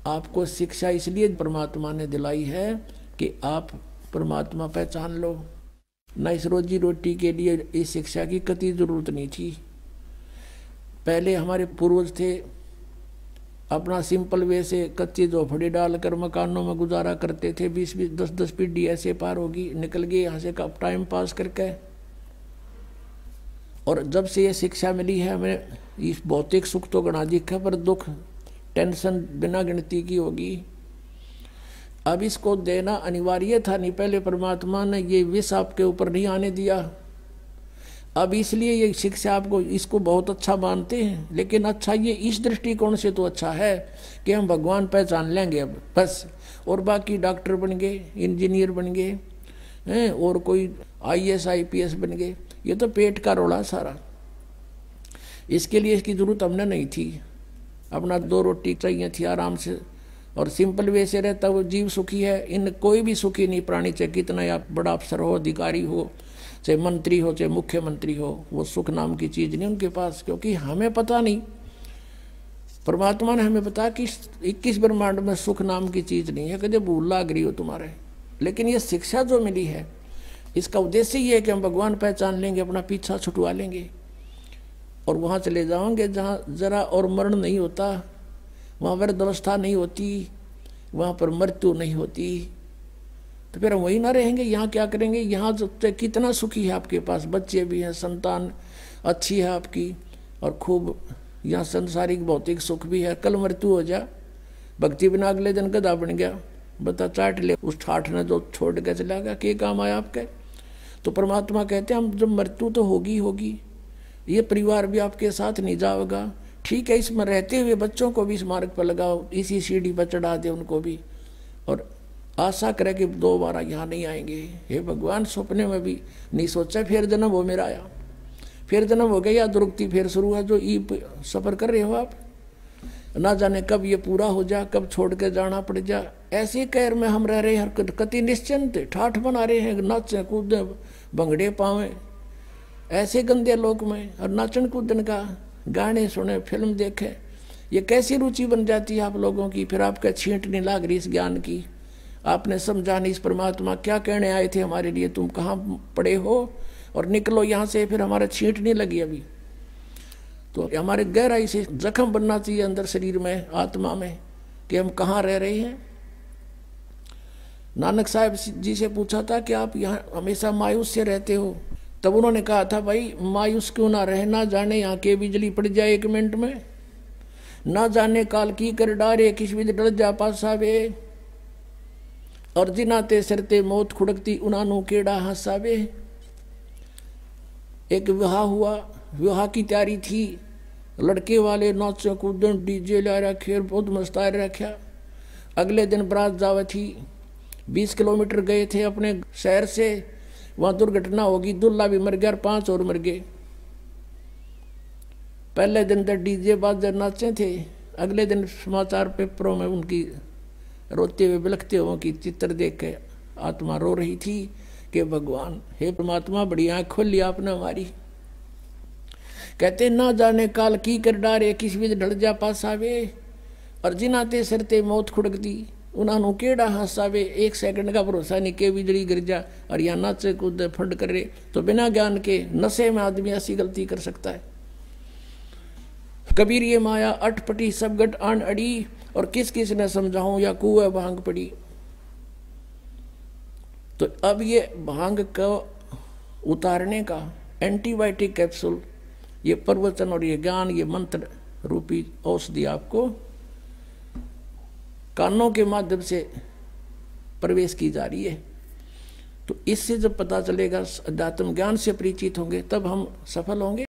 आपको शिक्षा इसलिए परमात्मा ने दिलाई है कि आप परमात्मा पहचान लो। न इस रोजी रोटी के लिए इस शिक्षा की कतई जरूरत नहीं थी। पहले हमारे पूर्वज थे, अपना सिंपल वे से कच्ची झोपड़ी डालकर मकानों में गुजारा करते थे। 20-20, 10-10 पीढ़ी ऐसे पार होगी, निकल गए यहाँ से कब टाइम पास करके। और जब से ये शिक्षा मिली है हमें, इस भौतिक सुख तो गणा दिखा, पर दुख टेंशन बिना गिनती की होगी। अब इसको देना अनिवार्य था नहीं, पहले परमात्मा ने ये विष आपके ऊपर नहीं आने दिया। अब इसलिए ये शिक्षा आपको इसको बहुत अच्छा मानते हैं, लेकिन अच्छा ये इस दृष्टिकोण से तो अच्छा है कि हम भगवान पहचान लेंगे अब बस, और बाकी डॉक्टर बन गए, इंजीनियर बन गए हैं, और कोई IAS IPS बन गए। ये तो पेट का रोड़ा सारा, इसके लिए इसकी जरूरत हमने नहीं थी। अपना 2 रोटी चाहिए थी आराम से, और सिंपल वे से रहता वो जीव सुखी है। इन कोई भी सुखी नहीं प्राणी, चाहे कितना आप बड़ा अफसर हो, अधिकारी हो, चाहे मंत्री हो, चाहे मुख्यमंत्री हो, वो सुख नाम की चीज नहीं उनके पास, क्योंकि हमें पता नहीं। परमात्मा ने हमें बताया कि 21 ब्रह्मांड में सुख नाम की चीज नहीं है, कभी भूल लाग रही हो तुम्हारे। लेकिन ये शिक्षा जो मिली है, इसका उद्देश्य ये है कि हम भगवान पहचान लेंगे, अपना पीछा छुटवा लेंगे, और वहाँ चले जाओगे जहाँ जरा और मरण नहीं होता, वहाँ वृद्धावस्था नहीं होती, वहाँ पर मृत्यु नहीं होती। तो फिर हम वही ना रहेंगे, यहाँ क्या करेंगे? यहाँ जो कितना सुखी है आपके पास, बच्चे भी हैं, संतान अच्छी है आपकी, और खूब यहाँ संसारिक भौतिक सुख भी है। कल मृत्यु हो जा, भक्ति बिना अगले दिन गधा बन गया, बता चाट ले उस ठाठ ने जो छोड़ के चला गया, क्या काम आया आपके? तो परमात्मा कहते हैं हम जब मृत्यु तो होगी होगी, ये परिवार भी आपके साथ नहीं जाएगा, ठीक है। इसमें रहते हुए बच्चों को भी इस मार्ग पर लगाओ, इसी सीढ़ी पर चढ़ा दे उनको भी, और आशा करे कि दोबारा यहाँ नहीं आएंगे। हे भगवान, सपने में भी नहीं सोचा फिर जन्म हो मेरा आया, फिर जन्म हो गया, या दुरुक्ति फिर शुरू है जो ई सफ़र कर रहे हो आप, ना जाने कब ये पूरा हो जा, कब छोड़ के जाना पड़ जा। ऐसे कैर में हम रह रहे हैं, कति निश्चिंत ठाठ बना रहे हैं, नाचे कूदे भंगड़े पावे ऐसे गंदे लोक में, और नाचन कूदन का, गाने सुने, फिल्म देखे, ये कैसी रुचि बन जाती है आप लोगों की। फिर आपका छींट नहीं लाग रही इस ज्ञान की, आपने समझा नहीं इस परमात्मा क्या कहने आए थे हमारे लिए, तुम कहाँ पड़े हो, और निकलो यहाँ से। फिर हमारा छींट नहीं लगी अभी, तो हमारे गहराई से जख्म बनना चाहिए अंदर शरीर में, आत्मा में, कि हम कहाँ रह रहे हैं। नानक साहब जी से पूछा था कि आप यहाँ हमेशा मायूस से रहते हो, तब उन्होंने कहा था भाई मायूस क्यों ना रहे, ना जाने यहाँ के बिजली पड़ जाए 1 मिनट में, ना जाने काल की कर डारे, किस भी डर जा पासावे, और जिनाते सरते मौत खुड़कती उनानू केड़ा हंसावे। एक विवाह हुआ, विवाह की तैयारी थी, लड़के वाले नाचे कूदन डीजे ला रखे, बहुत मस्ता रखा। अगले दिन बारात जावे थी, 20 किलोमीटर गए थे अपने शहर से, वहाँ दुर्घटना होगी, दूल्हा भी मर गया और 5 और मर गए। पहले दिन तक डीजे बाजे नाचे थे, अगले दिन समाचार पेपरों में उनकी रोते हुए बिलखते हुए की चित्र देख के आत्मा रो रही थी कि भगवान, हे परमात्मा, बड़ी आँख खोली आपने हमारी। कहते ना जाने काल की कर डारे, किस भी ढल जा पासावे, और जिनाते सरते मौत खुड़कती उन्होंने केड़ा हंसावे। 1 सेकंड का भरोसा नहीं के बिजली गिर जा, और यहाँ नाचे कूद फंड करे, तो बिना ज्ञान के नशे में आदमी ऐसी गलती कर सकता है। कबीर ये माया अटपटी सब गट आन अड़ी, और किस किस ने समझाऊं या कुएं भांग पड़ी। तो अब ये भांग को उतारने का एंटीबायोटिक कैप्सूल, ये प्रवचन और ये ज्ञान, ये मंत्र रूपी औषधि आपको कानों के माध्यम से प्रवेश की जा रही है। तो इससे जब पता चलेगा, अध्यात्म ज्ञान से परिचित होंगे, तब हम सफल होंगे।